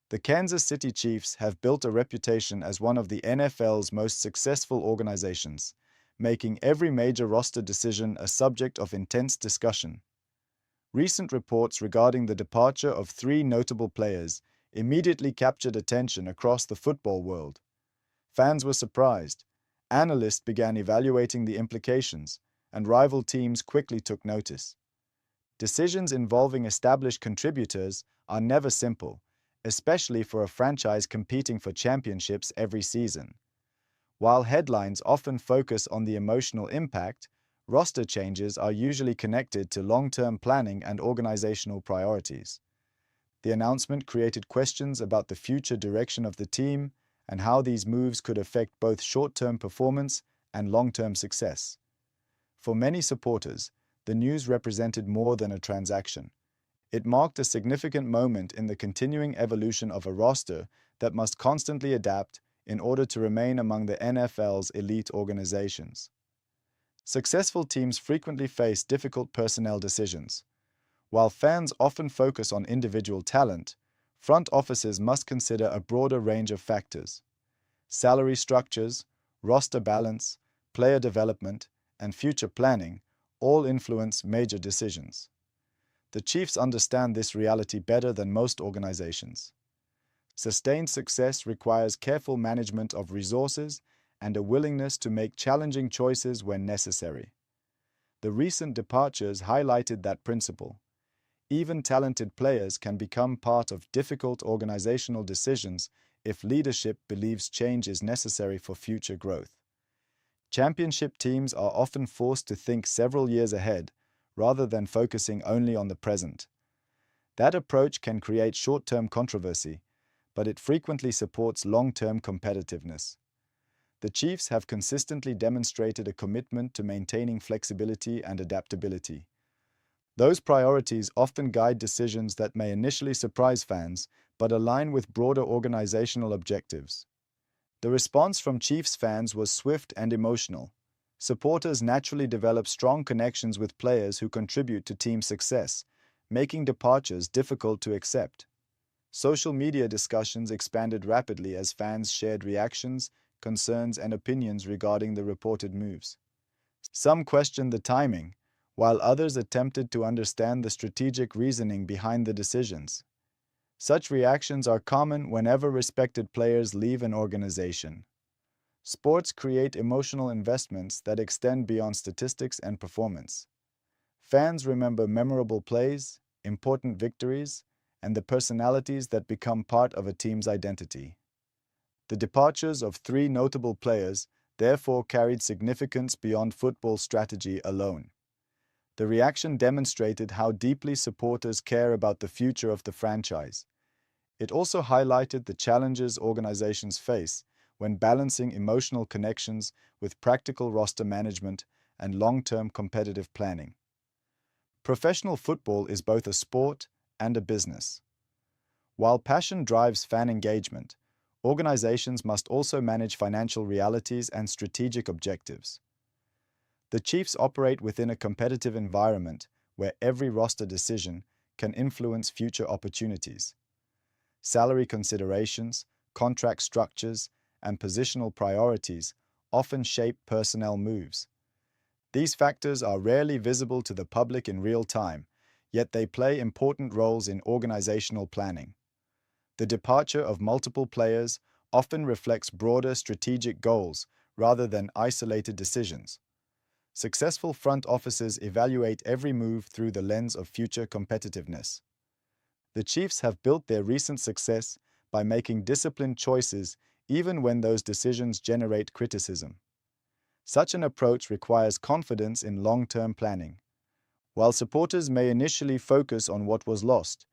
The Kansas City Chiefs have built a reputation as one of the NFL's most successful organizations, making every major roster decision a subject of intense discussion. Recent reports regarding the departure of three notable players immediately captured attention across the football world. Fans were surprised, analysts began evaluating the implications, and rival teams quickly took notice. Decisions involving established contributors are never simple, especially for a franchise competing for championships every season. While headlines often focus on the emotional impact, roster changes are usually connected to long-term planning and organizational priorities. The announcement created questions about the future direction of the team and how these moves could affect both short-term performance and long-term success. For many supporters, the news represented more than a transaction. It marked a significant moment in the continuing evolution of a roster that must constantly adapt in order to remain among the NFL's elite organizations. Successful teams frequently face difficult personnel decisions. While fans often focus on individual talent, front offices must consider a broader range of factors. Salary structures, roster balance, player development, and future planning all influence major decisions. The Chiefs understand this reality better than most organizations. Sustained success requires careful management of resources and a willingness to make challenging choices when necessary. The recent departures highlighted that principle. Even talented players can become part of difficult organizational decisions if leadership believes change is necessary for future growth. Championship teams are often forced to think several years ahead, rather than focusing only on the present. That approach can create short-term controversy, but it frequently supports long-term competitiveness. The Chiefs have consistently demonstrated a commitment to maintaining flexibility and adaptability. Those priorities often guide decisions that may initially surprise fans, but align with broader organizational objectives. The response from Chiefs fans was swift and emotional. Supporters naturally develop strong connections with players who contribute to team success, making departures difficult to accept. Social media discussions expanded rapidly as fans shared reactions, concerns, and opinions regarding the reported moves. Some questioned the timing, while others attempted to understand the strategic reasoning behind the decisions. Such reactions are common whenever respected players leave an organization. Sports create emotional investments that extend beyond statistics and performance. Fans remember memorable plays, important victories, and the personalities that become part of a team's identity. The departures of three notable players therefore carried significance beyond football strategy alone. The reaction demonstrated how deeply supporters care about the future of the franchise. It also highlighted the challenges organizations face when balancing emotional connections with practical roster management and long-term competitive planning. Professional football is both a sport and a business. While passion drives fan engagement, organizations must also manage financial realities and strategic objectives. The Chiefs operate within a competitive environment where every roster decision can influence future opportunities. Salary considerations, contract structures, and positional priorities often shape personnel moves. These factors are rarely visible to the public in real time, yet they play important roles in organizational planning. The departure of multiple players often reflects broader strategic goals rather than isolated decisions. Successful front offices evaluate every move through the lens of future competitiveness. The Chiefs have built their recent success by making disciplined choices even when those decisions generate criticism. Such an approach requires confidence in long-term planning. While supporters may initially focus on what was lost,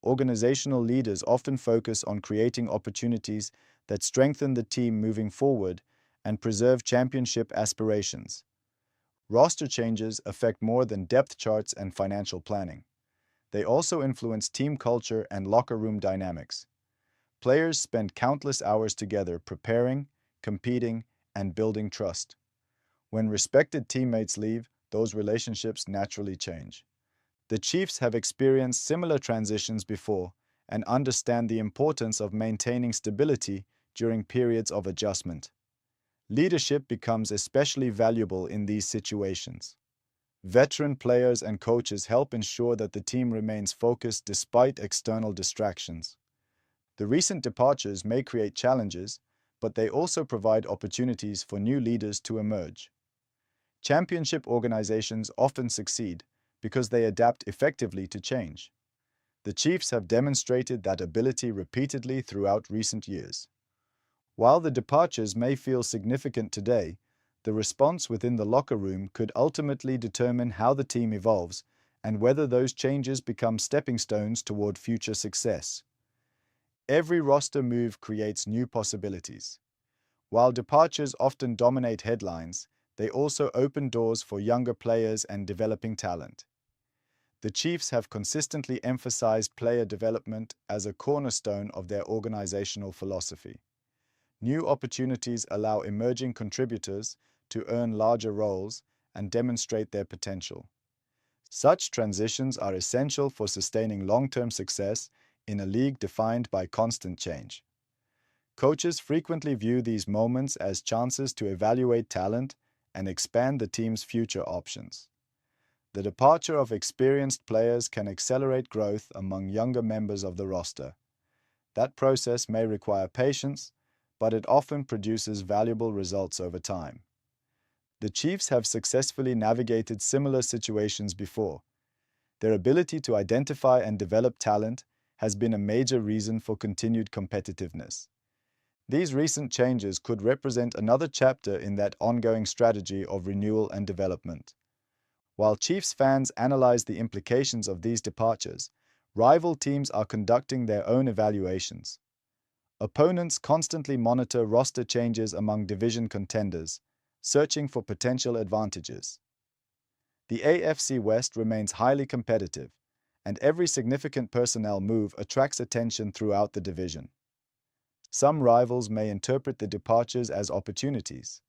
organizational leaders often focus on creating opportunities that strengthen the team moving forward and preserve championship aspirations. Roster changes affect more than depth charts and financial planning. They also influence team culture and locker room dynamics. Players spend countless hours together preparing, competing, and building trust. When respected teammates leave, those relationships naturally change. The Chiefs have experienced similar transitions before, and understand the importance of maintaining stability during periods of adjustment. Leadership becomes especially valuable in these situations. Veteran players and coaches help ensure that the team remains focused despite external distractions. The recent departures may create challenges, but they also provide opportunities for new leaders to emerge. Championship organizations often succeed because they adapt effectively to change. The Chiefs have demonstrated that ability repeatedly throughout recent years. While the departures may feel significant today, the response within the locker room could ultimately determine how the team evolves and whether those changes become stepping stones toward future success. Every roster move creates new possibilities. While departures often dominate headlines, they also open doors for younger players and developing talent. The Chiefs have consistently emphasized player development as a cornerstone of their organizational philosophy. New opportunities allow emerging contributors to earn larger roles and demonstrate their potential. Such transitions are essential for sustaining long-term success in a league defined by constant change. Coaches frequently view these moments as chances to evaluate talent and expand the team's future options. The departure of experienced players can accelerate growth among younger members of the roster. That process may require patience, but it often produces valuable results over time. The Chiefs have successfully navigated similar situations before. Their ability to identify and develop talent has been a major reason for continued competitiveness. These recent changes could represent another chapter in that ongoing strategy of renewal and development. While Chiefs fans analyze the implications of these departures, rival teams are conducting their own evaluations. Opponents constantly monitor roster changes among division contenders, searching for potential advantages. The AFC West remains highly competitive, and every significant personnel move attracts attention throughout the division. Some rivals may interpret the departures as opportunities.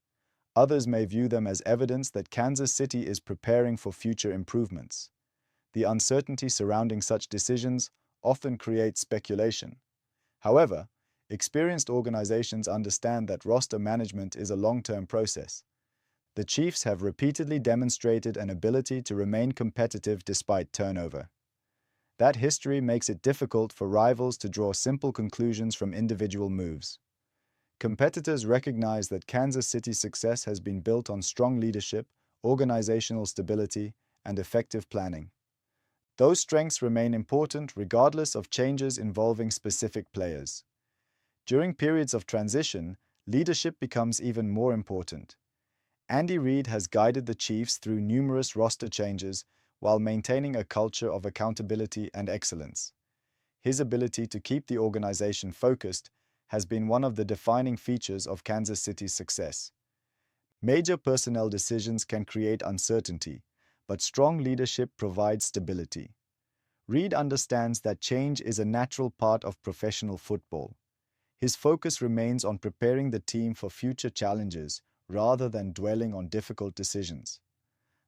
Others may view them as evidence that Kansas City is preparing for future improvements. The uncertainty surrounding such decisions often creates speculation. However, experienced organizations understand that roster management is a long-term process. The Chiefs have repeatedly demonstrated an ability to remain competitive despite turnover. That history makes it difficult for rivals to draw simple conclusions from individual moves. Competitors recognize that Kansas City's success has been built on strong leadership, organizational stability, and effective planning. Those strengths remain important regardless of changes involving specific players. During periods of transition, leadership becomes even more important. Andy Reid has guided the Chiefs through numerous roster changes while maintaining a culture of accountability and excellence. His ability to keep the organization focused has been one of the defining features of Kansas City's success. Major personnel decisions can create uncertainty, but strong leadership provides stability. Reid understands that change is a natural part of professional football. His focus remains on preparing the team for future challenges rather than dwelling on difficult decisions.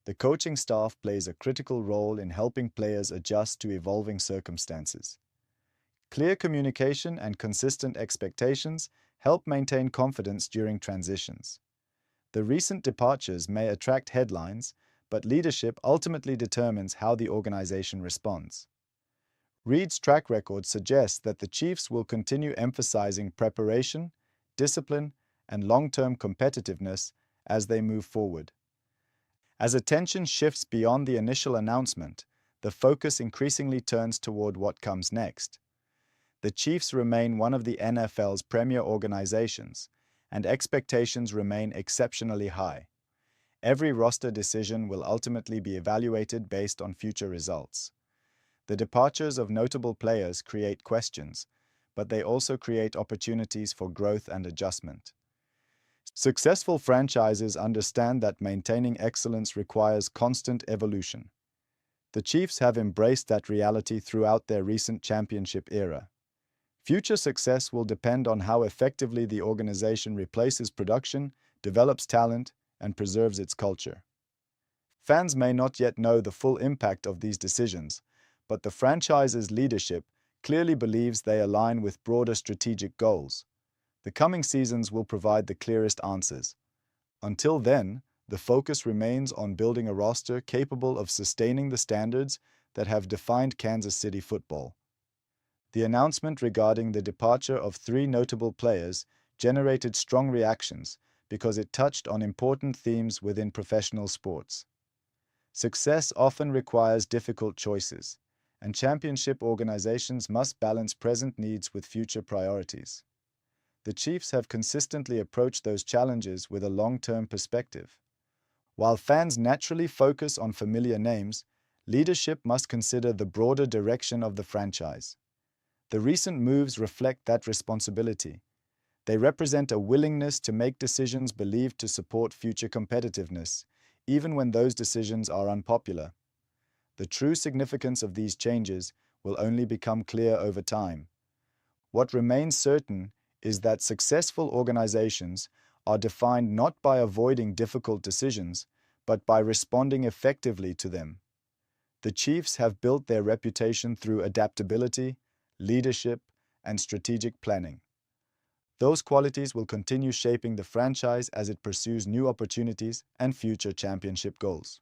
The coaching staff plays a critical role in helping players adjust to evolving circumstances. Clear communication and consistent expectations help maintain confidence during transitions. The recent departures may attract headlines, but leadership ultimately determines how the organization responds. Reid's track record suggests that the Chiefs will continue emphasizing preparation, discipline, and long-term competitiveness as they move forward. As attention shifts beyond the initial announcement, the focus increasingly turns toward what comes next. The Chiefs remain one of the NFL's premier organizations, and expectations remain exceptionally high. Every roster decision will ultimately be evaluated based on future results. The departures of notable players create questions, but they also create opportunities for growth and adjustment. Successful franchises understand that maintaining excellence requires constant evolution. The Chiefs have embraced that reality throughout their recent championship era. Future success will depend on how effectively the organization replaces production, develops talent, and preserves its culture. Fans may not yet know the full impact of these decisions, but the franchise's leadership clearly believes they align with broader strategic goals. The coming seasons will provide the clearest answers. Until then, the focus remains on building a roster capable of sustaining the standards that have defined Kansas City football. The announcement regarding the departure of three notable players generated strong reactions because it touched on important themes within professional sports. Success often requires difficult choices, and championship organizations must balance present needs with future priorities. The Chiefs have consistently approached those challenges with a long-term perspective. While fans naturally focus on familiar names, leadership must consider the broader direction of the franchise. The recent moves reflect that responsibility. They represent a willingness to make decisions believed to support future competitiveness, even when those decisions are unpopular. The true significance of these changes will only become clear over time. What remains certain is that successful organizations are defined not by avoiding difficult decisions, but by responding effectively to them. The Chiefs have built their reputation through adaptability, leadership, and strategic planning. Those qualities will continue shaping the franchise as it pursues new opportunities and future championship goals.